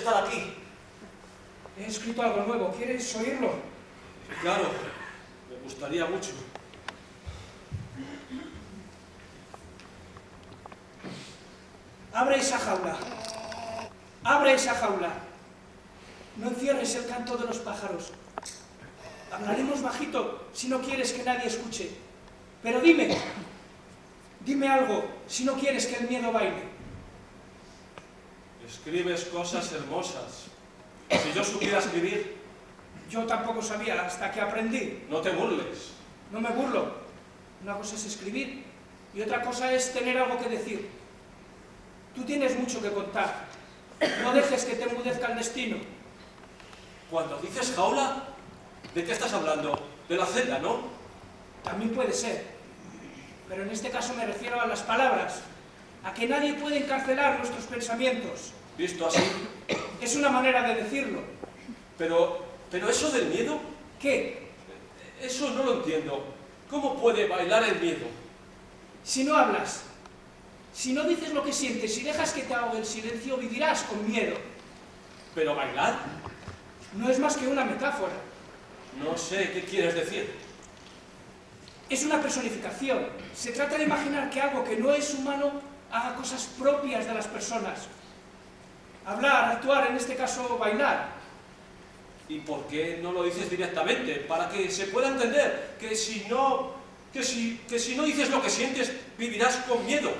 estar aquí. He escrito algo nuevo, ¿quieres oírlo? Claro, me gustaría mucho. Abre esa jaula. Abre esa jaula. No encierres el canto de los pájaros. Hablaremos bajito si no quieres que nadie escuche. Pero dime algo si no quieres que el miedo baile. Escribes cosas hermosas. Si yo supiera escribir... Yo tampoco sabía hasta que aprendí. No te burles. No me burlo. Una cosa es escribir y otra cosa es tener algo que decir. Tú tienes mucho que contar. No dejes que te enmudezca el destino. Cuando dices jaula, ¿de qué estás hablando? De la celda, ¿no? También puede ser. Pero en este caso me refiero a las palabras. A que nadie puede encarcelar nuestros pensamientos. Visto así. Es una manera de decirlo. Pero eso del miedo... ¿Qué? Eso no lo entiendo. ¿Cómo puede bailar el miedo? Si no hablas, si no dices lo que sientes, si dejas que te ahogue el silencio, vivirás con miedo. ¿Pero bailar? No es más que una metáfora. No sé qué quieres decir. Es una personificación. Se trata de imaginar que algo que no es humano haga cosas propias de las personas. Hablar, actuar, en este caso bailar. ¿Y por qué no lo dices directamente? Para que se pueda entender que si no dices lo que sientes, vivirás con miedo.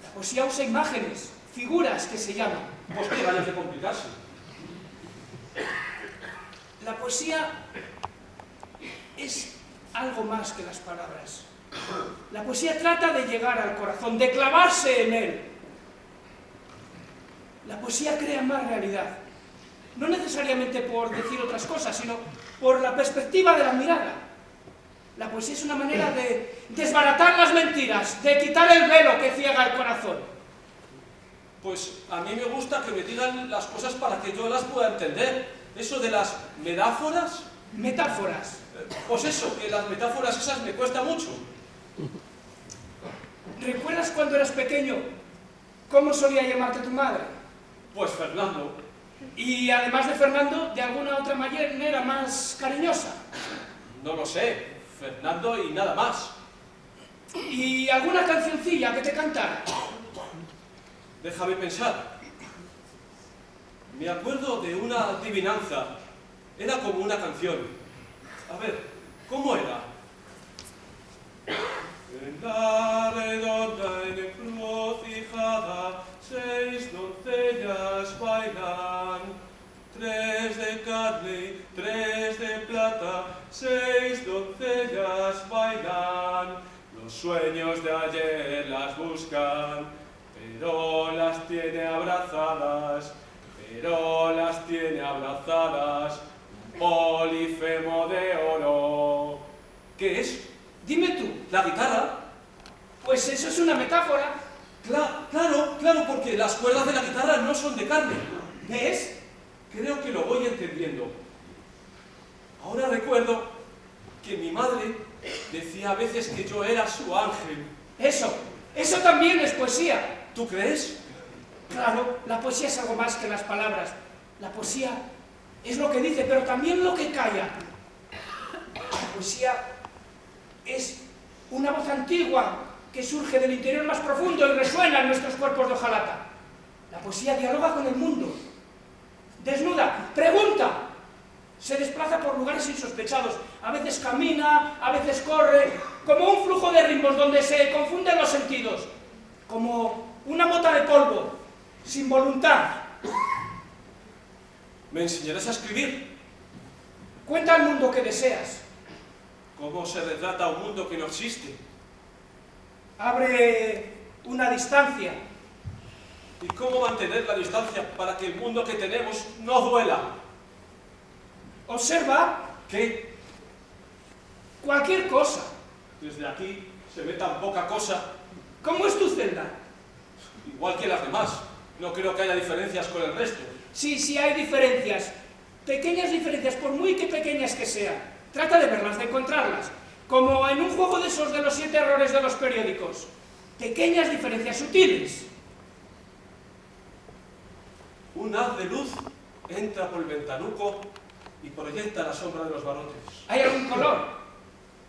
La poesía usa imágenes, figuras que se llaman. Pues qué ganas de complicarse. La poesía es algo más que las palabras. La poesía trata de llegar al corazón, de clavarse en él. La poesía crea más realidad. No necesariamente por decir otras cosas, sino por la perspectiva de la mirada. La poesía es una manera de desbaratar las mentiras, de quitar el velo que ciega el corazón. Pues a mí me gusta que me digan las cosas para que yo las pueda entender. Eso de las metáforas... Metáforas. Pues eso, que las metáforas esas me cuesta mucho. ¿Recuerdas cuando eras pequeño cómo solía llamarte tu madre? Pues Fernando. Y además de Fernando, de alguna otra manera más cariñosa. No lo sé, Fernando y nada más. ¿Y alguna cancioncilla que te cantara? Déjame pensar. Me acuerdo de una adivinanza. Era como una canción. A ver, ¿cómo era? En la redonda encrucijada 6 doncellas bailan, 3 de carne, 3 de plata, 6 doncellas bailan. Los sueños de ayer las buscan, pero las tiene abrazadas, un polifemo de oro. ¿Qué es? Dime tú. ¿La guitarra? Pues eso es una metáfora. Claro, porque las cuerdas de la guitarra no son de carne. ¿Ves? Creo que lo voy entendiendo. Ahora recuerdo que mi madre decía a veces que yo era su ángel. Eso también es poesía. ¿Tú crees? Claro, la poesía es algo más que las palabras. La poesía es lo que dice, pero también lo que calla. La poesía es una voz antigua que surge del interior más profundo y resuena en nuestros cuerpos de hojalata. La poesía dialoga con el mundo. Desnuda, pregunta. Se desplaza por lugares insospechados. A veces camina, a veces corre, como un flujo de ritmos donde se confunden los sentidos. Como una mota de polvo, sin voluntad. ¿Me enseñarás a escribir? Cuenta al mundo que deseas. ¿Cómo se retrata un mundo que no existe? Abre una distancia. ¿Y cómo mantener la distancia para que el mundo que tenemos no duela? Observa. ¿Qué? Cualquier cosa. Desde aquí se ve tan poca cosa. ¿Cómo es tu celda? Igual que las demás. No creo que haya diferencias con el resto. Sí, hay diferencias. Pequeñas diferencias, por muy que pequeñas que sean. Trata de verlas, de encontrarlas. Como en un juego de esos de los 7 errores de los periódicos. Pequeñas diferencias sutiles. Un haz de luz entra por el ventanuco y proyecta la sombra de los barrotes. ¿Hay algún color?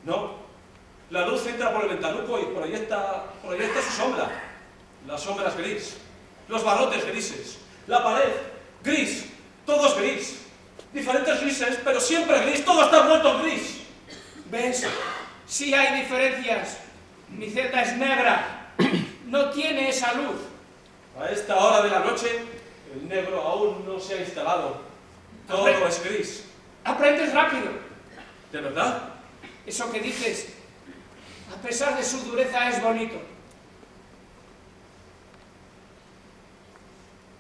No, la luz entra por el ventanuco y proyecta su sombra. La sombra es gris, los barrotes grises, la pared gris, todo es gris. Diferentes grises, pero siempre gris, todo está envuelto en gris. ¿Ves? Sí hay diferencias. Mi celda es negra, no tiene esa luz. A esta hora de la noche, el negro aún no se ha instalado. Todo es gris. Aprendes rápido. ¿De verdad? Eso que dices, a pesar de su dureza, es bonito.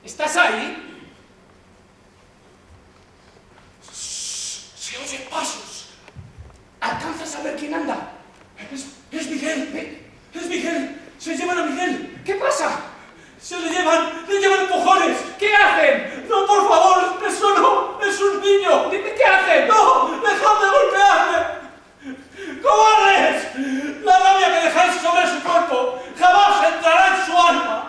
¿Estás ahí? Se oyen pasos. ¿Alcanzas a ver quién anda? Es Miguel. Es Miguel. Se llevan a Miguel. ¿Qué pasa? Se le llevan empujones. ¿Qué hacen? No, por favor, eso no, es un niño. Dime qué hacen. No, dejad de golpearme. ¡Cobardes! La rabia que dejáis sobre su cuerpo jamás entrará en su alma.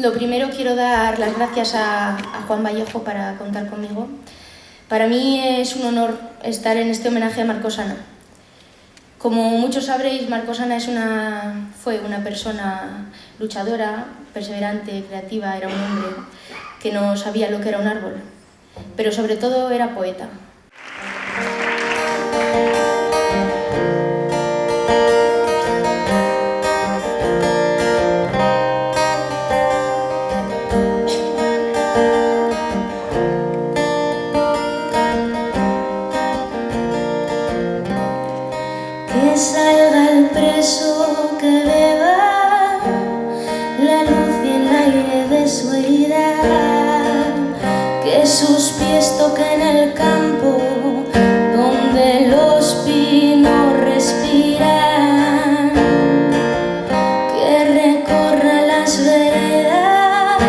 Lo primero quiero dar las gracias a Juan Vallejo para contar conmigo. Para mí es un honor estar en este homenaje a Marcos Sana. Como muchos sabréis, Marcos Sana fue una persona luchadora, perseverante, creativa, era un hombre que no sabía lo que era un árbol, pero sobre todo era poeta. Que salga el preso, que beba la luz y el aire de su herida, que sus pies toquen el campo donde los pinos respiran, que recorra las veredas,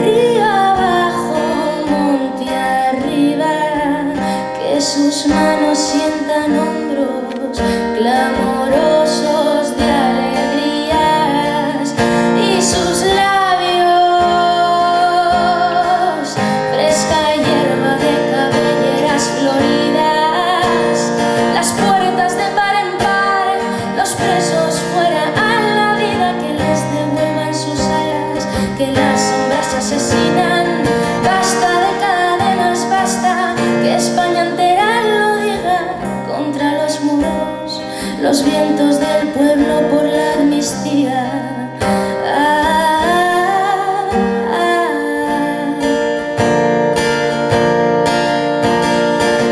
río abajo, monte arriba, que sus manos sientan hombros clamorosos de alegrías y sus labios fresca hierba de cabelleras floridas, las puertas de par en par, los presos fuera a la vida, que les devuelvan sus alas, que las sombras asesinan, basta de cadenas, basta, que España entera lo diga contra los muros, los vientos del pueblo por la amnistía.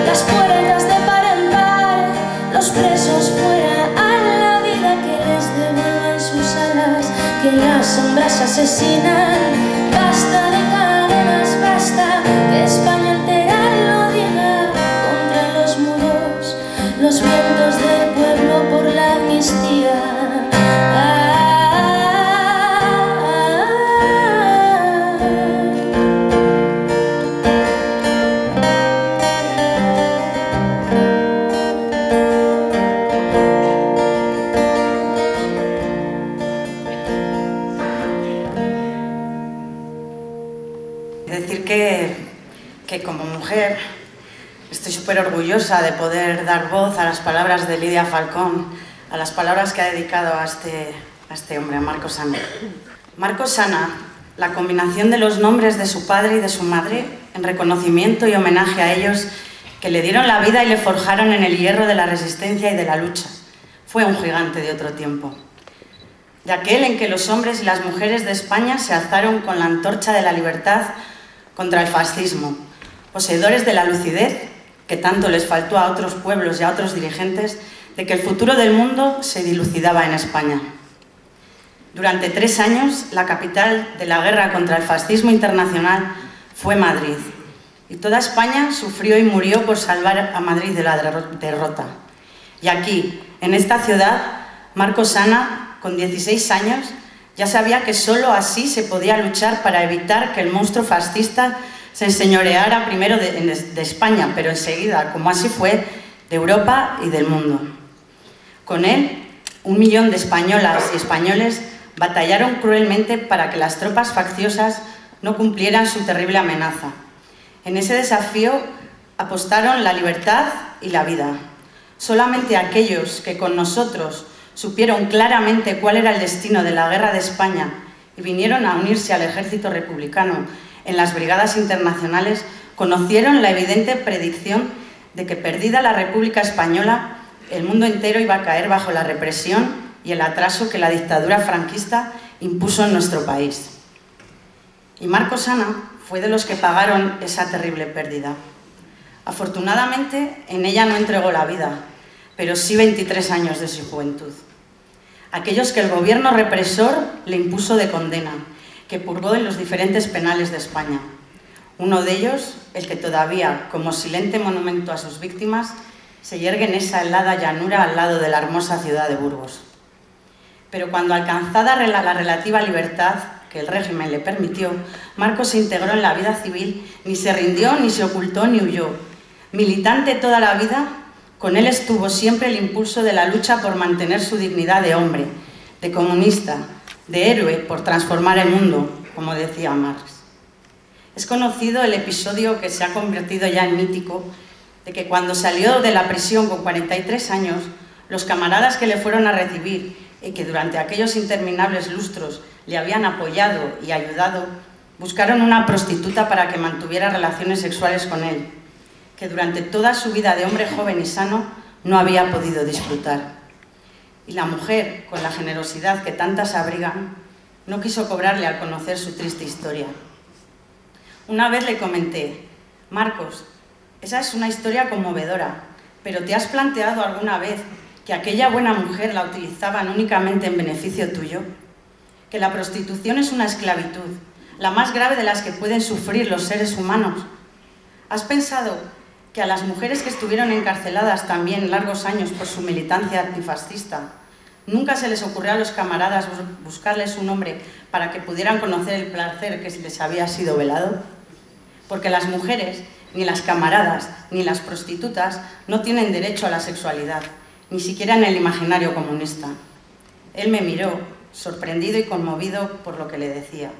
Las puertas de par en par, los presos fuera a la vida, que les devuelvan sus alas, que las sombras asesinan, basta de cadenas, basta, que España entera lo diga contra los muros, los vientos del pueblo por la amnistía. Decir que como mujer estoy súper orgullosa de poder dar voz a las palabras de Lidia Falcón, a las palabras que ha dedicado a este hombre, a Marcos Sana. Marcos Sana, la combinación de los nombres de su padre y de su madre, en reconocimiento y homenaje a ellos que le dieron la vida y le forjaron en el hierro de la resistencia y de la lucha. Fue un gigante de otro tiempo, de aquel en que los hombres y las mujeres de España se alzaron con la antorcha de la libertad contra el fascismo, poseedores de la lucidez que tanto les faltó a otros pueblos y a otros dirigentes, de que el futuro del mundo se dilucidaba en España. Durante 3 años, la capital de la guerra contra el fascismo internacional fue Madrid, y toda España sufrió y murió por salvar a Madrid de la derrota. Y aquí, en esta ciudad, Marcos Sana, con 16 años, ya sabía que solo así se podía luchar para evitar que el monstruo fascista se enseñoreara primero de España, pero enseguida, como así fue, de Europa y del mundo. Con él, 1 millón de españolas y españoles batallaron cruelmente para que las tropas facciosas no cumplieran su terrible amenaza. En ese desafío apostaron la libertad y la vida. Solamente aquellos que con nosotros supieron claramente cuál era el destino de la guerra de España y vinieron a unirse al ejército republicano en las brigadas internacionales, conocieron la evidente predicción de que, perdida la República Española, el mundo entero iba a caer bajo la represión y el atraso que la dictadura franquista impuso en nuestro país. Y Marcos Sana fue de los que pagaron esa terrible pérdida. Afortunadamente, en ella no entregó la vida, pero sí 23 años de su juventud. Aquellos que el gobierno represor le impuso de condena, que purgó en los diferentes penales de España. Uno de ellos, el que todavía, como silente monumento a sus víctimas, se yergue en esa helada llanura al lado de la hermosa ciudad de Burgos. Pero cuando alcanzada la relativa libertad que el régimen le permitió, Marcos se integró en la vida civil, ni se rindió, ni se ocultó, ni huyó. Militante toda la vida, con él estuvo siempre el impulso de la lucha por mantener su dignidad de hombre, de comunista, de héroe por transformar el mundo, como decía Marx. Es conocido el episodio que se ha convertido ya en mítico, de que cuando salió de la prisión con 43 años, los camaradas que le fueron a recibir y que durante aquellos interminables lustros le habían apoyado y ayudado, buscaron una prostituta para que mantuviera relaciones sexuales con él, que durante toda su vida de hombre joven y sano no había podido disfrutar. Y la mujer, con la generosidad que tantas abrigan, no quiso cobrarle al conocer su triste historia. Una vez le comenté: Marcos, esa es una historia conmovedora, pero ¿te has planteado alguna vez que aquella buena mujer la utilizaban únicamente en beneficio tuyo? Que la prostitución es una esclavitud, la más grave de las que pueden sufrir los seres humanos. ¿Has pensado que a las mujeres que estuvieron encarceladas también largos años por su militancia antifascista, nunca se les ocurrió a los camaradas buscarles un nombre para que pudieran conocer el placer que les había sido velado? Porque las mujeres, ni las camaradas, ni las prostitutas, no tienen derecho a la sexualidad, ni siquiera en el imaginario comunista. Él me miró, sorprendido y conmovido por lo que le decía.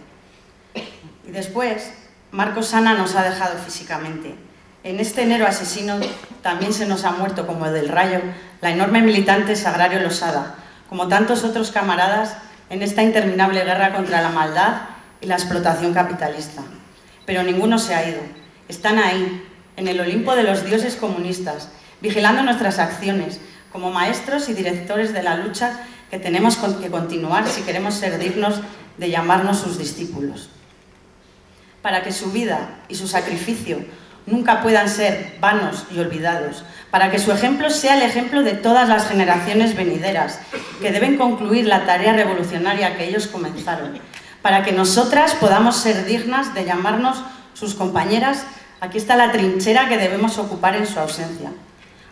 Y después, Marcos Ana nos ha dejado físicamente. En este enero asesino también se nos ha muerto, como del rayo, la enorme militante Sagrario Losada, como tantos otros camaradas en esta interminable guerra contra la maldad y la explotación capitalista. Pero ninguno se ha ido. Están ahí, en el Olimpo de los dioses comunistas, vigilando nuestras acciones, como maestros y directores de la lucha que tenemos que continuar si queremos ser dignos de llamarnos sus discípulos. Para que su vida y su sacrificio nunca puedan ser vanos y olvidados, para que su ejemplo sea el ejemplo de todas las generaciones venideras, que deben concluir la tarea revolucionaria que ellos comenzaron, para que nosotras podamos ser dignas de llamarnos sus compañeras. Aquí está la trinchera que debemos ocupar en su ausencia.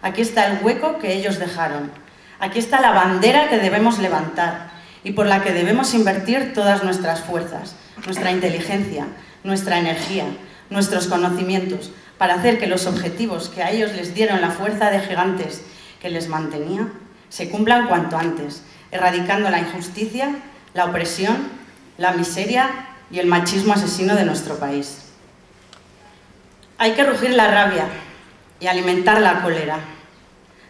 Aquí está el hueco que ellos dejaron. Aquí está la bandera que debemos levantar y por la que debemos invertir todas nuestras fuerzas, nuestra inteligencia, nuestra energía, nuestros conocimientos, para hacer que los objetivos que a ellos les dieron la fuerza de gigantes que les mantenía se cumplan cuanto antes, erradicando la injusticia, la opresión, la miseria y el machismo asesino de nuestro país. Hay que rugir la rabia y alimentar la cólera.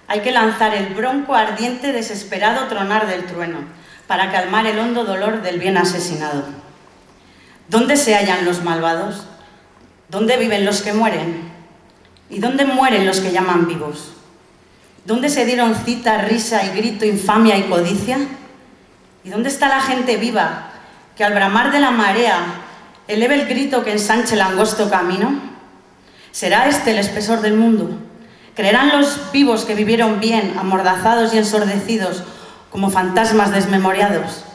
Hay que lanzar el bronco ardiente desesperado tronar del trueno para calmar el hondo dolor del bien asesinado. ¿Dónde se hallan los malvados? ¿Dónde viven los que mueren? ¿Y dónde mueren los que llaman vivos? ¿Dónde se dieron cita, risa y grito, infamia y codicia? ¿Y dónde está la gente viva que al bramar de la marea eleve el grito que ensanche el angosto camino? ¿Será este el espesor del mundo? ¿Creerán los vivos que vivieron bien, amordazados y ensordecidos, como fantasmas desmemoriados?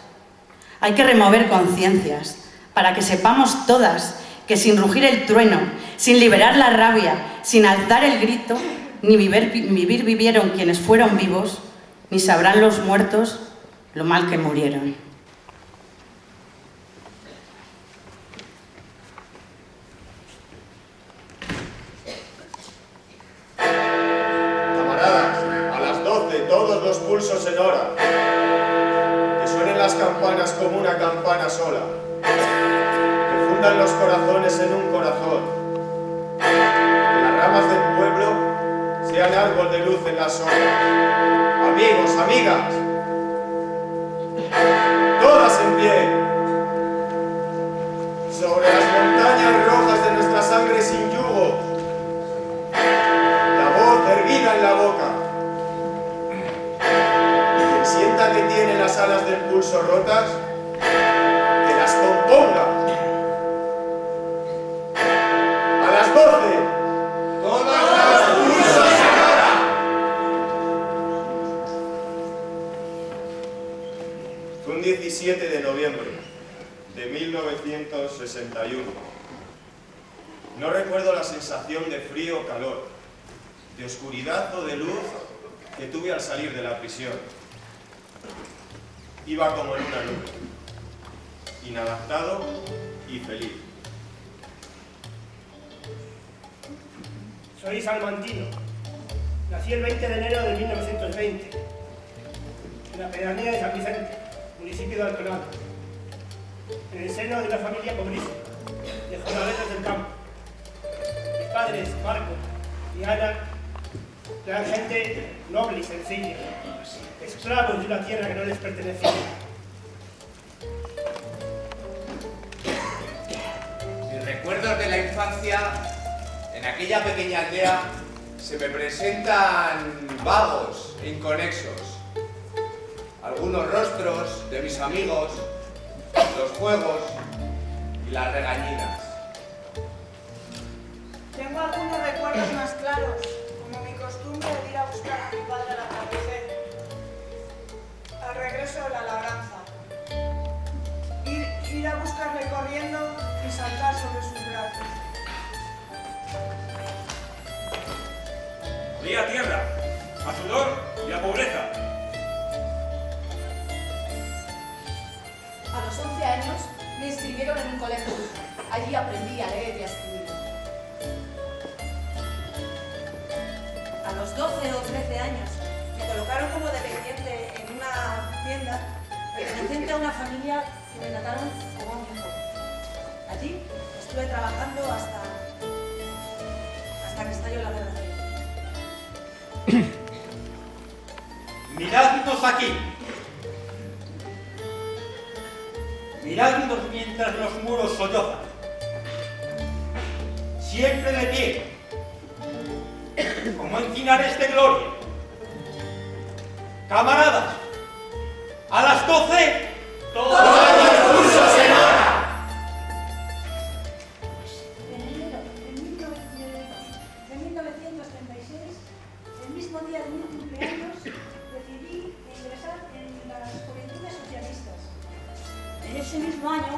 Hay que remover conciencias para que sepamos todas que sin rugir el trueno, sin liberar la rabia, sin alzar el grito, ni vivir vivieron quienes fueron vivos, ni sabrán los muertos lo mal que murieron. Camaradas, a las 12, todos los pulsos en hora. Que suenen las campanas como una campana sola. Que fundan los corazones en un corazón. Que las ramas del pueblo sean árbol de luz en la sombra. Amigos, amigas, todas en pie. Sobre las montañas rojas de nuestra sangre sin yugo. La voz erguida en la boca. Y quien sienta que tiene las alas del pulso rotas, que las componga. A las 12. Todas las pulsos ahora. Fue un 17 de noviembre de 1961. No recuerdo la sensación de frío o calor, de oscuridad o de luz que tuve al salir de la prisión. Iba como en una nube, inadaptado y feliz. Soy salmantino. Nací el 20 de enero de 1920, en la pedanía de San Vicente, municipio de Alconado. en el seno de una familia pobrísima, de jornaleros del campo. Mis padres, Marco y Ana, eran gente noble y sencilla, esclavos de una tierra que no les pertenecía. Mis recuerdos de la infancia, en aquella pequeña aldea, se me presentan vagos e inconexos. Algunos rostros de mis amigos, los juegos y las regañinas. Tengo algunos recuerdos más claros, como mi costumbre de ir a buscar a mi padre al atardecer, al regreso de la labranza. Ir a buscarle corriendo y saltar sobre sus brazos. Olía a tierra, a sudor y a pobreza. A los 11 años me inscribieron en un colegio. Allí aprendí a leer y a escribir. A los 12 o 13 años me colocaron como dependiente en una tienda perteneciente a una familia que me trataron como a un hijo. Allí estuve trabajando hasta que estalló la guerra civil. Miradnos aquí. Miradnos mientras los muros sollozan. Siempre de pie, como encinares de gloria. Camaradas, a las 12, todos los pulsos en hora. En enero de 1936, el mismo día de mi cumpleaños, decidí ingresar en las Juventudes Socialistas. En ese mismo año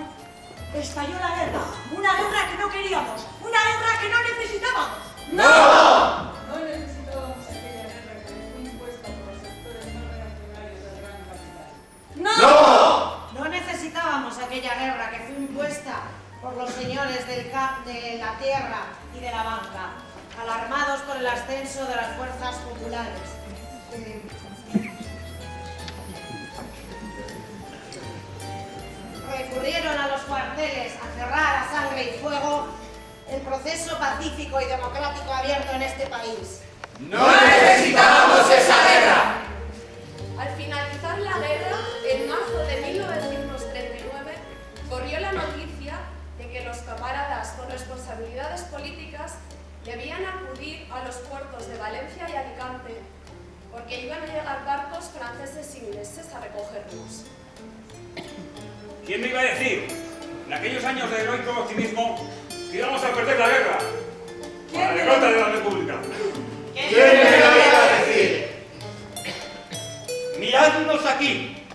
estalló la guerra, una guerra que no queríamos, una guerra que no necesitábamos. ¡No! No necesitábamos aquella guerra que nos fue impuesta por los sectores más reaccionarios de la gran capital. ¡No! No necesitábamos aquella guerra que fue impuesta por los señores de la tierra y de la banca, alarmados por el ascenso de las fuerzas populares. Recurrieron a los cuarteles a cerrar a sangre y fuego el proceso pacífico y democrático abierto en este país. ¡No necesitábamos esa guerra! Al finalizar la guerra, en marzo de 1939, corrió la noticia de que los camaradas con responsabilidades políticas debían acudir a los puertos de Valencia y Alicante porque iban a llegar barcos franceses e ingleses a recogernos. ¿Quién me iba a decir, en aquellos años de heroico optimismo, que íbamos a perder la guerra? Para la derrota de la República. ¿Quién me lo iba a decir? Miradnos aquí.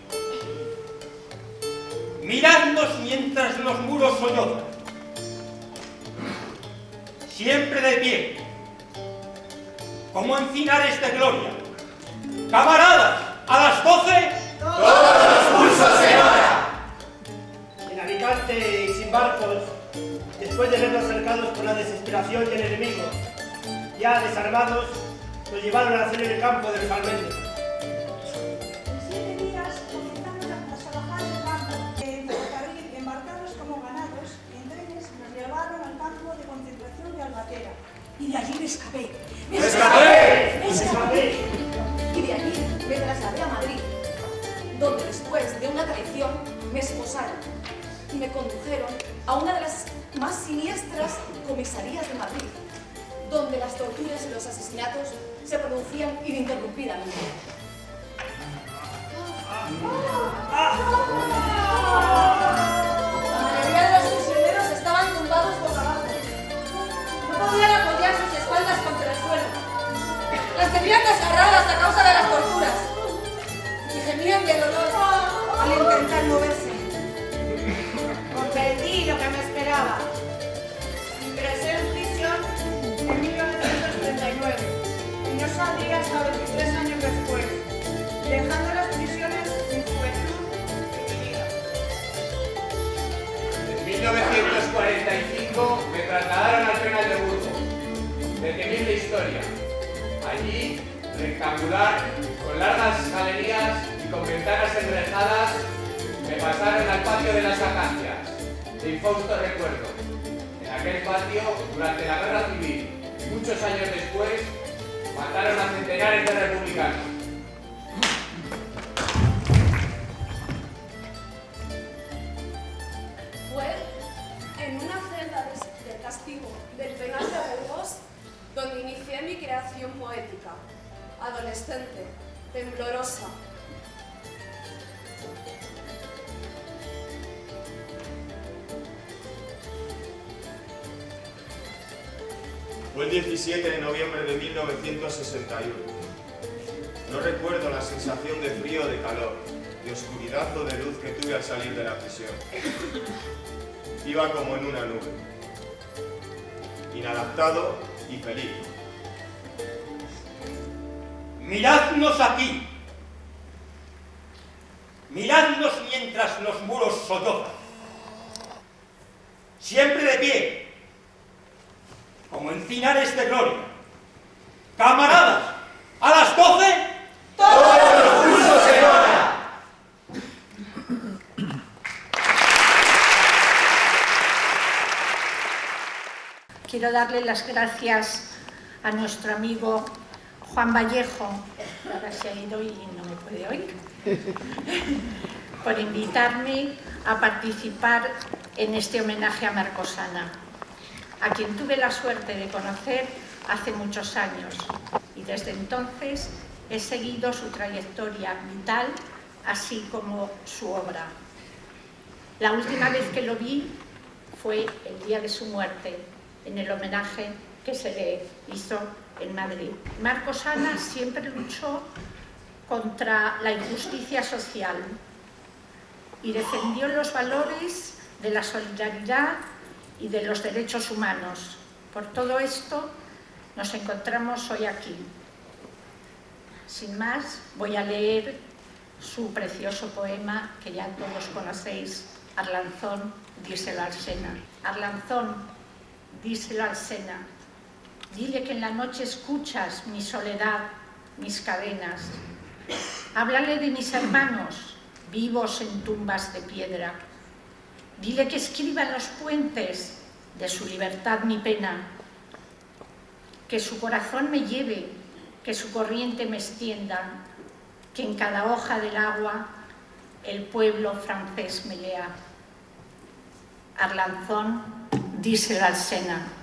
Miradnos mientras los muros sollozan. Siempre de pie, como encinares de gloria. Camaradas, a las 12, ¡todos los pulsos en hora! En Alicante y sin barcos, después de vernos cercados por la desesperación y el enemigo, ya desarmados, nos llevaron a hacer el campo del Salmento. En 7 días comenzamos a trabajar en el campo. En ferrocarril, embarcados como ganados, en trenes nos llevaron al campo de concentración de Albatera. Y de allí me escapé. ¡Me escapé! ¡Me escapé! Y de allí me trasladé a Madrid, donde después de una traición me esposaron y me condujeron a una de las más siniestras comisarías de Madrid, donde las torturas y los asesinatos se producían ininterrumpidamente. La mayoría de los prisioneros estaban tumbados boca abajo. No podían apoyar sus espaldas contra el suelo. Las tenían desgarradas a causa de las torturas y gemían de dolor Al intentar moverse, comprendí lo que me esperaba. Ingresé en prisión en 1939 y no saldría hasta 23 años después, dejando las prisiones mi juventud y mi vida. En 1945 me trasladaron al penal de Burgos, de temible historia. Allí, rectangular, con largas galerías y con ventanas enrejadas, me pasaron al patio de las acacias, de infausto recuerdo. En aquel patio, durante la Guerra Civil y muchos años después, mataron a centenares de republicanos. Fue en una celda de castigo del penal de Burgos donde inicié mi creación poética, adolescente, temblorosa. Fue el 17 de noviembre de 1961. No recuerdo la sensación de frío o de calor, de oscuridad o de luz que tuve al salir de la prisión. Iba como en una nube, inadaptado y feliz. Miradnos aquí. Miradnos mientras los muros sollozan. Siempre de pie, como encinares de gloria. Camaradas, a las 12, ¡todos los pulsos en hora! Quiero darle las gracias a nuestro amigo Juan Vallejo, ahora se ha ido y no me puede oír, por invitarme a participar en este homenaje a Marcosana, a quien tuve la suerte de conocer hace muchos años y desde entonces he seguido su trayectoria vital, así como su obra. La última vez que lo vi fue el día de su muerte, en el homenaje que se le hizo en Madrid. Marcosana siempre luchó contra la injusticia social y defendió los valores de la solidaridad y de los derechos humanos. Por todo esto nos encontramos hoy aquí. Sin más, voy a leer su precioso poema que ya todos conocéis, Arlanzón, díselo al Sena. Arlanzón, díselo al Sena. Dile que en la noche escuchas mi soledad, mis cadenas. Háblale de mis hermanos, vivos en tumbas de piedra. Dile que escriba en los puentes de su libertad mi pena. Que su corazón me lleve, que su corriente me extienda, que en cada hoja del agua el pueblo francés me lea. Arlanzón, díselo al Sena.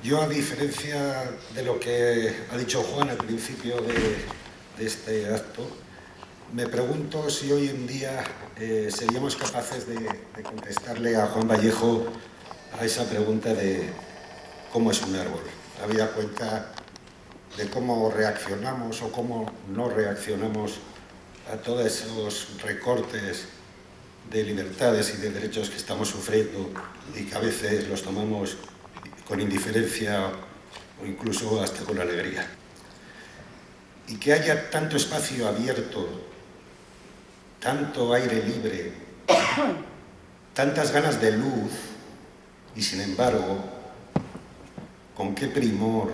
Yo, a diferencia de lo que ha dicho Juan al principio de este acto, me pregunto si hoy en día seríamos capaces de contestarle a Juan Vallejo a esa pregunta de cómo es un árbol, habida cuenta de cómo reaccionamos o cómo no reaccionamos a todos esos recortes de libertades y de derechos que estamos sufriendo y que a veces los tomamos con indiferencia o incluso hasta con alegría. Y que haya tanto espacio abierto, tanto aire libre, tantas ganas de luz, y sin embargo, con qué primor,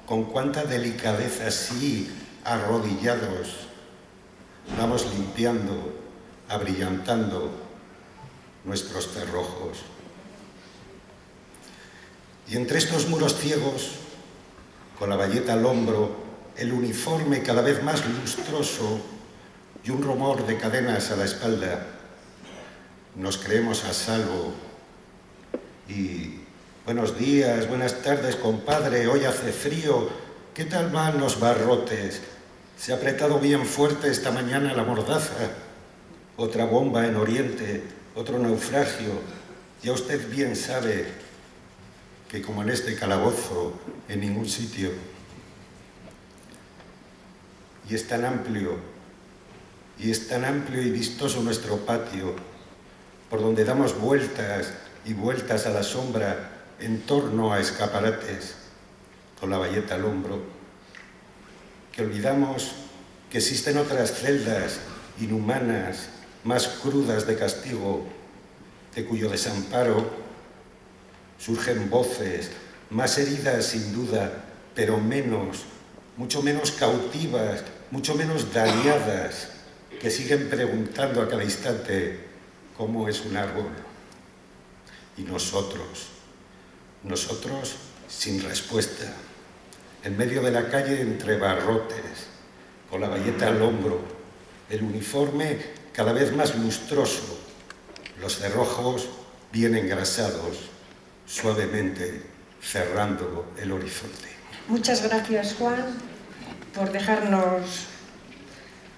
con cuánta delicadeza, sí, arrodillados, vamos limpiando, abrillantando nuestros cerrojos. Y entre estos muros ciegos, con la bayeta al hombro, el uniforme cada vez más lustroso y un rumor de cadenas a la espalda, nos creemos a salvo. Y buenos días, buenas tardes, compadre, hoy hace frío, ¿qué tal van los barrotes? Se ha apretado bien fuerte esta mañana la mordaza, otra bomba en Oriente, otro naufragio. Ya usted bien sabe que como en este calabozo, en ningún sitio. Y es tan amplio y vistoso nuestro patio, por donde damos vueltas y vueltas a la sombra en torno a escaparates, con la bayeta al hombro, que olvidamos que existen otras celdas inhumanas, más crudas de castigo, de cuyo desamparo surgen voces, más heridas sin duda, pero menos, mucho menos cautivas, mucho menos dañadas, que siguen preguntando a cada instante cómo es un árbol. Y nosotros sin respuesta, en medio de la calle entre barrotes, con la bayeta al hombro, el uniforme cada vez más lustroso, los cerrojos bien engrasados, suavemente cerrando el horizonte. Muchas gracias, Juan, por dejarnos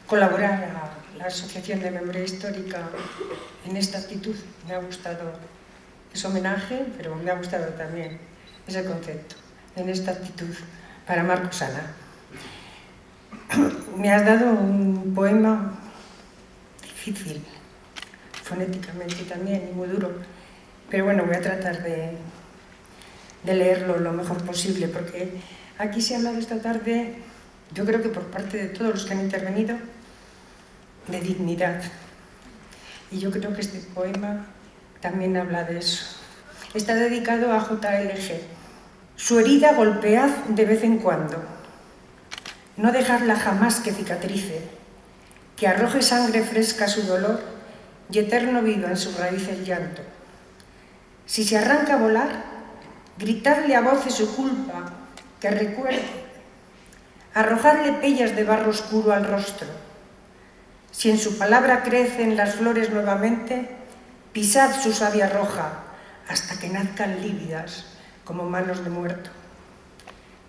colaborar a la Asociación de Memoria Histórica en esta actitud. Me ha gustado ese homenaje, pero me ha gustado también ese concepto, en esta actitud para Marcos Ana. Me has dado un poema difícil, fonéticamente también, y muy duro, pero bueno, voy a tratar de leerlo lo mejor posible, porque aquí se ha hablado esta tarde, yo creo que por parte de todos los que han intervenido, de dignidad. Y yo creo que este poema también habla de eso. Está dedicado a JLG. Su herida golpead de vez en cuando. No dejarla jamás que cicatrice, que arroje sangre fresca a su dolor y eterno viva en sus raíces llanto. Si se arranca a volar, gritarle a voces su culpa, que recuerde, arrojarle pellas de barro oscuro al rostro. Si en su palabra crecen las flores nuevamente, pisad su savia roja hasta que nazcan lívidas como manos de muerto.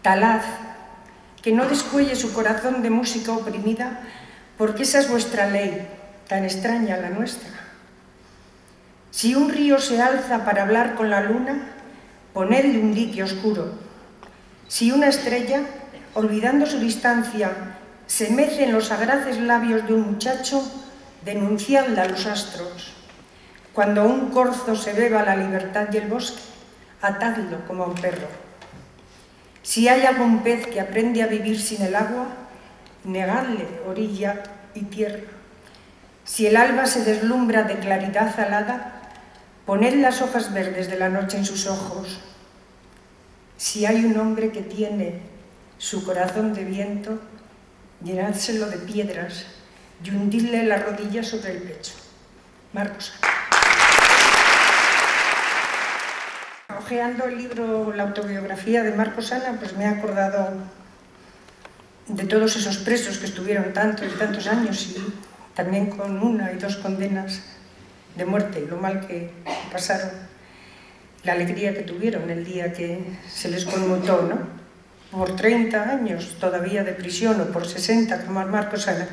Talad, que no descuelle su corazón de música oprimida, porque esa es vuestra ley, tan extraña a la nuestra. Si un río se alza para hablar con la luna, ponedle un dique oscuro. Si una estrella, olvidando su distancia, se mece en los agraces labios de un muchacho, denunciadla a los astros. Cuando un corzo se beba la libertad y el bosque, atadlo como a un perro. Si hay algún pez que aprende a vivir sin el agua, negadle orilla y tierra. Si el alba se deslumbra de claridad alada, poned las hojas verdes de la noche en sus ojos. Si hay un hombre que tiene su corazón de viento, llenádselo de piedras y hundidle la rodilla sobre el pecho. Marcos Ana. Ojeando el libro, la autobiografía de Marcos Ana, pues me he acordado de todos esos presos que estuvieron tantos y tantos años y también con 1 y 2 condenas de muerte y lo mal que pasaron. la alegría que tuvieron el día que se les conmutó, ¿no? Por 30 años todavía de prisión, o por 60, como Marcos Ana.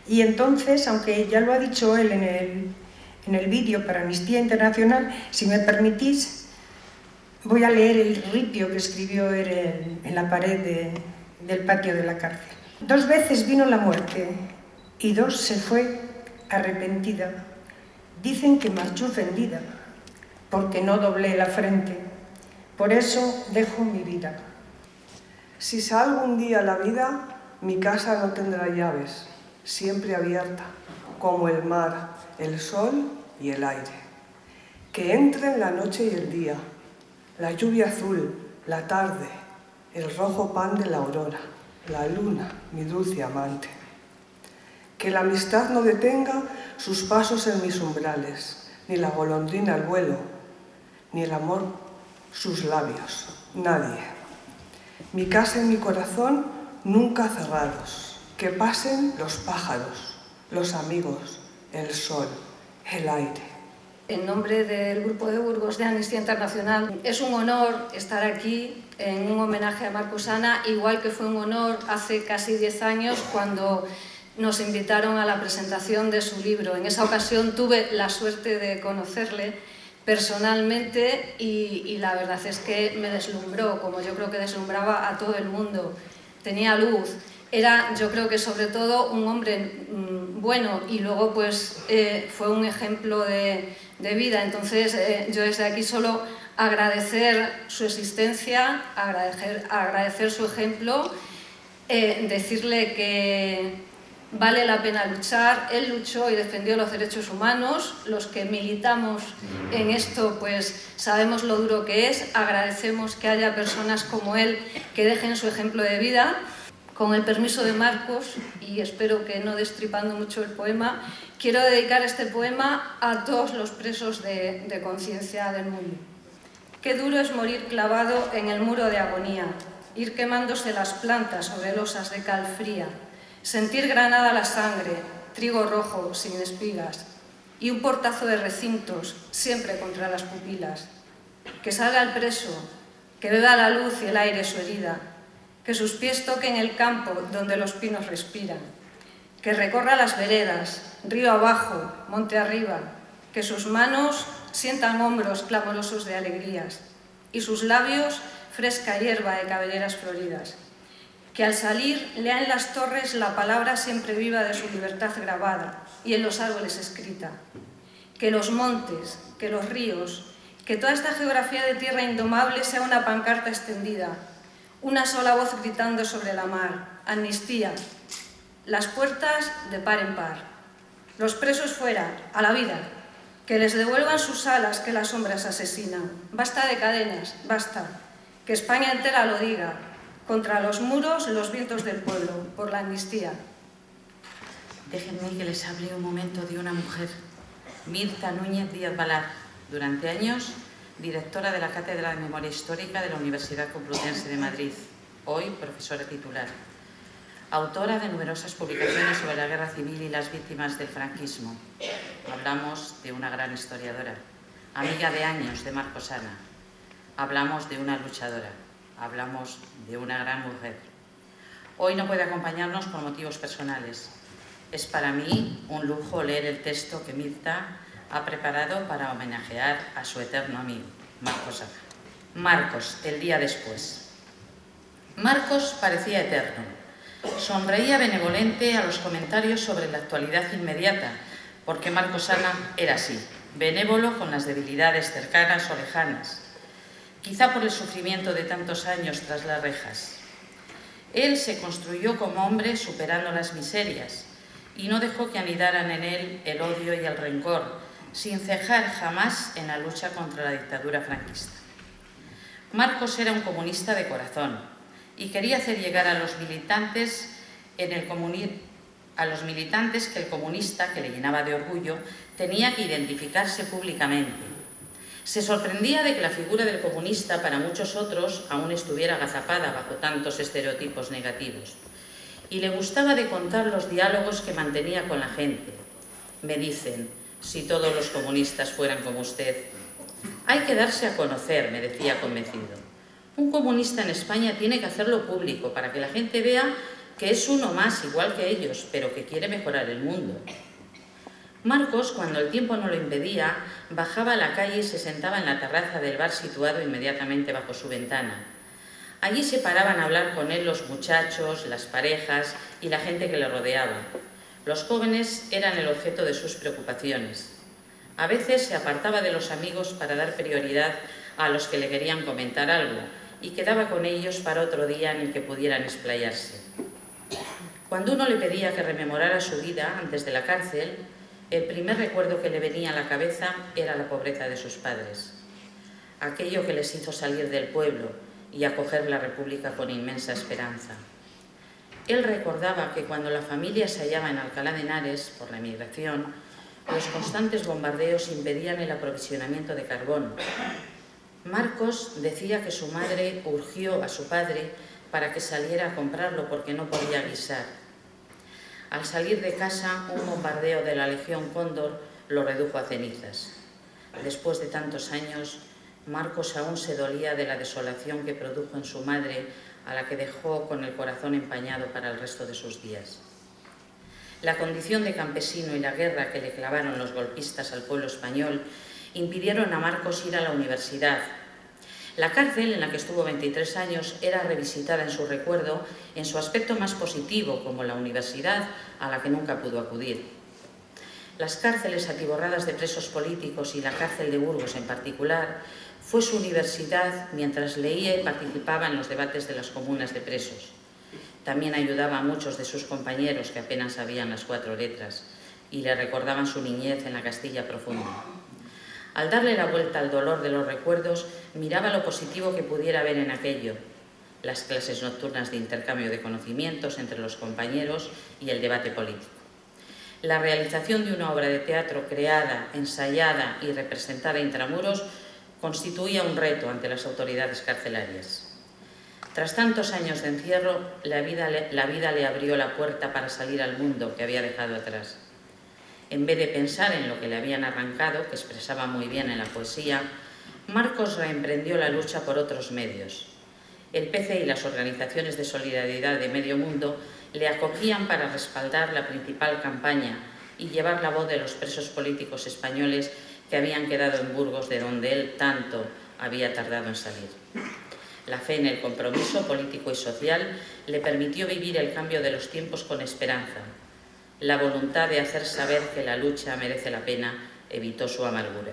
Y entonces, aunque ya lo ha dicho él en el vídeo para Amnistía Internacional, si me permitís, voy a leer el ripio que escribió él en la pared del patio de la cárcel. 2 veces vino la muerte y 2 se fue arrepentida. Dicen que marchó ofendida, porque no doblé la frente. Por eso dejo mi vida. Si salgo un día a la vida, mi casa no tendrá llaves, siempre abierta, como el mar, el sol y el aire. Que entren la noche y el día, la lluvia azul, la tarde, el rojo pan de la aurora, la luna, mi dulce amante. Que la amistad no detenga sus pasos en mis umbrales, ni la golondrina el vuelo, ni el amor sus labios, nadie. Mi casa y mi corazón nunca cerrados, que pasen los pájaros, los amigos, el sol, el aire. En nombre del Grupo de Burgos de Amnistía Internacional, es un honor estar aquí en un homenaje a Marcos Ana, igual que fue un honor hace casi 10 años cuando nos invitaron a la presentación de su libro. En esa ocasión tuve la suerte de conocerle personalmente y la verdad es que me deslumbró, como yo creo que deslumbraba a todo el mundo. Tenía luz, era, yo creo que sobre todo un hombre bueno, y luego pues fue un ejemplo de vida. Entonces yo desde aquí solo agradecer su existencia, agradecer su ejemplo, decirle que vale la pena luchar. Él luchó y defendió los derechos humanos. Los que militamos en esto pues sabemos lo duro que es. Agradecemos que haya personas como él que dejen su ejemplo de vida. Con el permiso de Marcos, y espero que no destripando mucho el poema, quiero dedicar este poema a todos los presos de conciencia del mundo. Qué duro es morir clavado en el muro de agonía, ir quemándose las plantas sobre losas de cal fría, sentir granada la sangre, trigo rojo sin espigas, y un portazo de recintos siempre contra las pupilas. Que salga el preso, que beba la luz y el aire su herida, que sus pies toquen el campo donde los pinos respiran, que recorra las veredas, río abajo, monte arriba, que sus manos sientan hombros clamorosos de alegrías y sus labios fresca hierba de cabelleras floridas, que al salir lea en las torres la palabra siempre viva de su libertad grabada y en los árboles escrita, que los montes, que los ríos, que toda esta geografía de tierra indomable sea una pancarta extendida, una sola voz gritando sobre la mar, amnistía, las puertas de par en par, los presos fuera, a la vida, que les devuelvan sus alas que las sombras asesinan, basta de cadenas, basta, que España entera lo diga, contra los muros los vientos del pueblo, por la amnistía. Déjenme que les hable un momento de una mujer, Mirta Núñez Díaz Balar, durante años directora de la Cátedra de Memoria Histórica de la Universidad Complutense de Madrid, hoy profesora titular. Autora de numerosas publicaciones sobre la guerra civil y las víctimas del franquismo. Hablamos de una gran historiadora, amiga de años de Marcos Ana. Hablamos de una luchadora, hablamos de una gran mujer. Hoy no puede acompañarnos por motivos personales. Es para mí un lujo leer el texto que Mirta ha preparado para homenajear a su eterno amigo, Marcos Ana. Marcos, el día después. Marcos parecía eterno. Sonreía benevolente a los comentarios sobre la actualidad inmediata, porque Marcos Ana era así, benévolo con las debilidades cercanas o lejanas, quizá por el sufrimiento de tantos años tras las rejas. Él se construyó como hombre superando las miserias y no dejó que anidaran en él el odio y el rencor, sin cejar jamás en la lucha contra la dictadura franquista. Marcos era un comunista de corazón y quería hacer llegar a los militantes que el comunista, que le llenaba de orgullo, tenía que identificarse públicamente. Se sorprendía de que la figura del comunista para muchos otros aún estuviera agazapada bajo tantos estereotipos negativos. Y le gustaba de contar los diálogos que mantenía con la gente. Me dicen, si todos los comunistas fueran como usted, Hay que darse a conocer, me decía convencido. Un comunista en España tiene que hacerlo público para que la gente vea que es uno más, igual que ellos, pero que quiere mejorar el mundo. Marcos, cuando el tiempo no lo impedía, bajaba a la calle y se sentaba en la terraza del bar situado inmediatamente bajo su ventana. Allí se paraban a hablar con él los muchachos, las parejas y la gente que le rodeaba. Los jóvenes eran el objeto de sus preocupaciones. A veces se apartaba de los amigos para dar prioridad a los que le querían comentar algo y quedaba con ellos para otro día en el que pudieran explayarse. Cuando uno le pedía que rememorara su vida antes de la cárcel, el primer recuerdo que le venía a la cabeza era la pobreza de sus padres. Aquello que les hizo salir del pueblo y acoger la República con inmensa esperanza. Él recordaba que cuando la familia se hallaba en Alcalá de Henares, por la emigración, los constantes bombardeos impedían el aprovisionamiento de carbón. Marcos decía que su madre urgió a su padre para que saliera a comprarlo porque no podía guisar. Al salir de casa, un bombardeo de la Legión Cóndor lo redujo a cenizas. Después de tantos años, Marcos aún se dolía de la desolación que produjo en su madre, a la que dejó con el corazón empañado para el resto de sus días. La condición de campesino y la guerra que le clavaron los golpistas al pueblo español impidieron a Marcos ir a la universidad. La cárcel, en la que estuvo 23 años, era revisitada en su recuerdo en su aspecto más positivo, como la universidad a la que nunca pudo acudir. Las cárceles atiborradas de presos políticos y la cárcel de Burgos en particular fue su universidad mientras leía y participaba en los debates de las comunas de presos. También ayudaba a muchos de sus compañeros que apenas sabían las 4 letras y le recordaban su niñez en la Castilla profunda. Al darle la vuelta al dolor de los recuerdos, miraba lo positivo que pudiera haber en aquello: las clases nocturnas de intercambio de conocimientos entre los compañeros y el debate político. La realización de una obra de teatro creada, ensayada y representada intramuros constituía un reto ante las autoridades carcelarias. Tras tantos años de encierro, la vida le abrió la puerta para salir al mundo que había dejado atrás. En vez de pensar en lo que le habían arrancado, que expresaba muy bien en la poesía, Marcos reemprendió la lucha por otros medios. El PC y las organizaciones de solidaridad de medio mundo le acogían para respaldar la principal campaña y llevar la voz de los presos políticos españoles que habían quedado en Burgos, de donde él tanto había tardado en salir. La fe en el compromiso político y social le permitió vivir el cambio de los tiempos con esperanza. La voluntad de hacer saber que la lucha merece la pena evitó su amargura.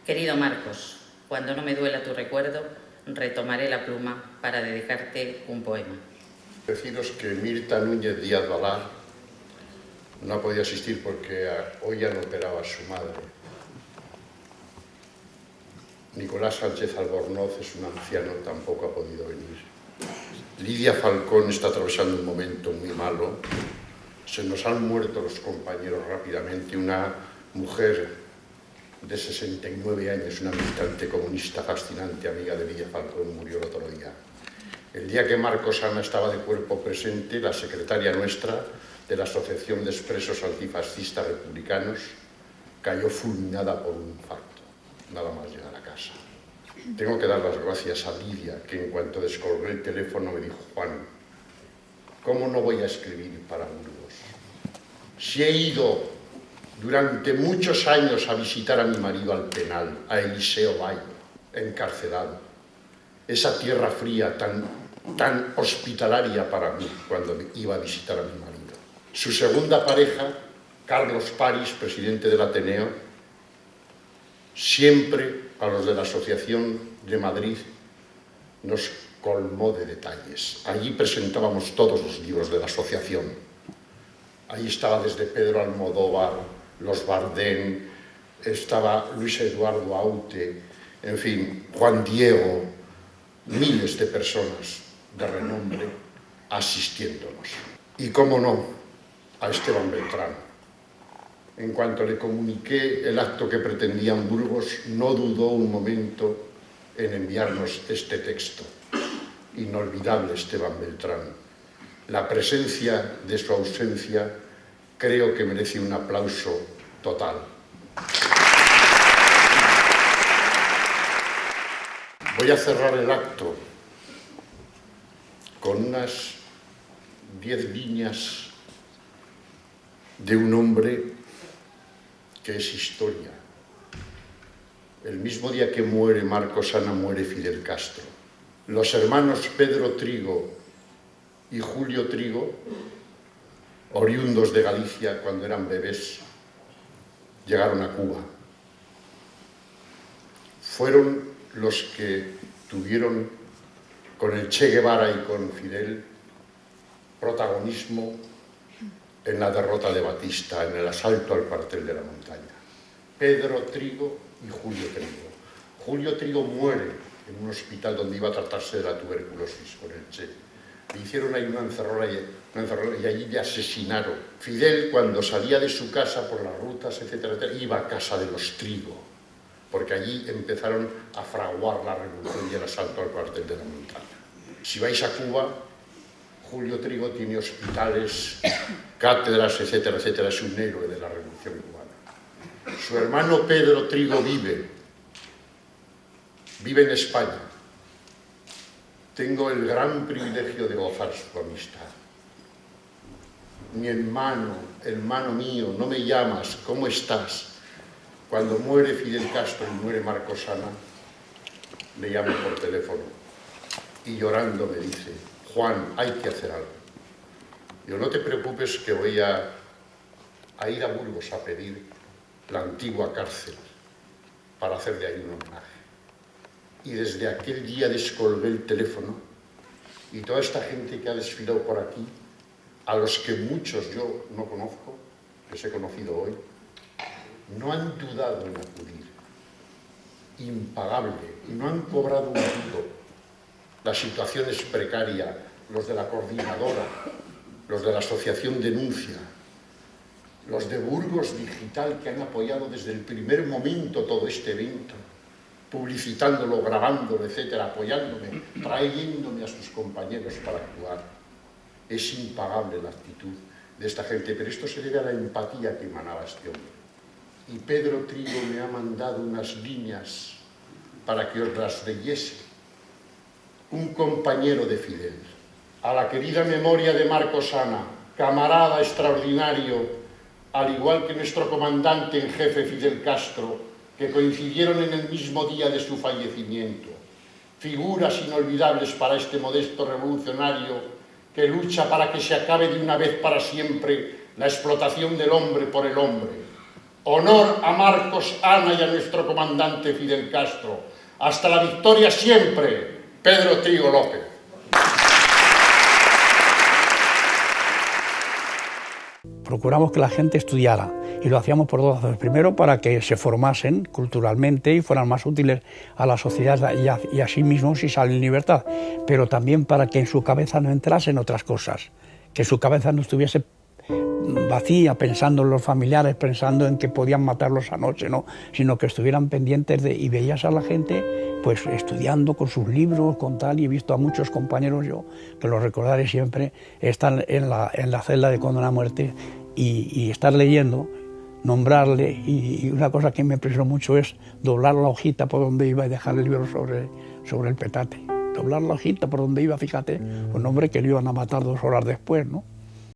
Querido Marcos, cuando no me duela tu recuerdo, retomaré la pluma para dedicarte un poema. Deciros que Mirta Núñez Díaz Valar no ha podido asistir porque hoy han operado a su madre. Nicolás Sánchez Albornoz es un anciano, tampoco ha podido venir. Lidia Falcón está atravesando un momento muy malo. Se nos han muerto los compañeros rápidamente. Una mujer de 69 años, una militante comunista fascinante, amiga de Lidia Falcón, murió el otro día. El día que Marcos Ana estaba de cuerpo presente, la secretaria nuestra de la Asociación de Expresos Antifascistas Republicanos cayó fulminada por un infarto, nada más llegar a casa. Tengo que dar las gracias a Lidia, que en cuanto descolgó el teléfono me dijo: Juan, ¿cómo no voy a escribir para Burgos? Si he ido durante muchos años a visitar a mi marido al penal, a Eliseo Bayo, encarcelado, esa tierra fría tan hospitalaria para mí cuando iba a visitar a mi marido. Su segunda pareja, Carlos París, presidente del Ateneo, siempre a los de la Asociación de Madrid nos colmó de detalles. Allí presentábamos todos los libros de la asociación. Ahí estaba desde Pedro Almodóvar, los Bardén, estaba Luis Eduardo Aute, en fin, Juan Diego, miles de personas de renombre asistiéndonos. Y cómo no, a Esteban Beltrán. En cuanto le comuniqué el acto que pretendía en Burgos, no dudó un momento en enviarnos este texto. Inolvidable Esteban Beltrán. La presencia de su ausencia creo que merece un aplauso total. Voy a cerrar el acto con unas 10 líneas de un hombre que es historia. El mismo día que muere Marcos Ana, muere Fidel Castro. Los hermanos Pedro Trigo y Julio Trigo, oriundos de Galicia cuando eran bebés, llegaron a Cuba. Fueron los que tuvieron con el Che Guevara y con Fidel protagonismo en la derrota de Batista, en el asalto al cuartel de la montaña. Pedro Trigo y Julio Trigo. Julio Trigo muere en un hospital donde iba a tratarse de la tuberculosis con el Che. Le hicieron ahí una encerrona y allí le asesinaron. Fidel, cuando salía de su casa por las rutas, etcétera, etcétera, iba a casa de los Trigo, porque allí empezaron a fraguar la revolución y el asalto al cuartel de la montaña. Si vais a Cuba, Julio Trigo tiene hospitales, cátedras, etcétera, etcétera, es un héroe de la revolución cubana. Su hermano Pedro Trigo vive en España. Tengo el gran privilegio de gozar su amistad. Mi hermano mío, no me llamas, ¿cómo estás? Cuando muere Fidel Castro y muere Marcos Ana, le llamo por teléfono y llorando me dice: Juan, hay que hacer algo. Yo, no te preocupes, que voy a ir a Burgos a pedir la antigua cárcel para hacer de ahí un homenaje. Y desde aquel día descolgué el teléfono y toda esta gente que ha desfilado por aquí, a los que muchos yo no conozco, les he conocido hoy, no han dudado en acudir. Impagable. Y no han cobrado un duro. La situación es precaria. Los de la coordinadora, los de la asociación Denuncia, los de Burgos Digital, que han apoyado desde el primer momento todo este evento, publicitándolo, grabándolo, etcétera, apoyándome, trayéndome a sus compañeros para actuar. Es impagable la actitud de esta gente, pero esto se debe a la empatía que emanaba este hombre. Y Pedro Trigo me ha mandado unas líneas para que os las leyese. Un compañero de Fidel, a la querida memoria de Marcos Ana, camarada extraordinario, al igual que nuestro comandante en jefe Fidel Castro, que coincidieron en el mismo día de su fallecimiento. Figuras inolvidables para este modesto revolucionario que lucha para que se acabe de una vez para siempre la explotación del hombre por el hombre. Honor a Marcos Ana y a nuestro comandante Fidel Castro. Hasta la victoria siempre, Pedro Trigo López. Procuramos que la gente estudiara y lo hacíamos por dos razones. Primero, para que se formasen culturalmente y fueran más útiles a la sociedad y a sí mismos si salen en libertad, pero también para que en su cabeza no entrasen otras cosas, que su cabeza no estuviese vacía pensando en los familiares, pensando en que podían matarlos anoche, ¿no? Sino que estuvieran pendientes y veías a la gente pues estudiando con sus libros, con tal, y he visto a muchos compañeros, yo que los recordaré siempre, están en la celda de condena a muerte y estar leyendo, nombrarle, y una cosa que me impresionó mucho es doblar la hojita por donde iba y dejar el libro sobre el petate. Doblar la hojita por donde iba, fíjate, un hombre que lo iban a matar 2 horas después, ¿no?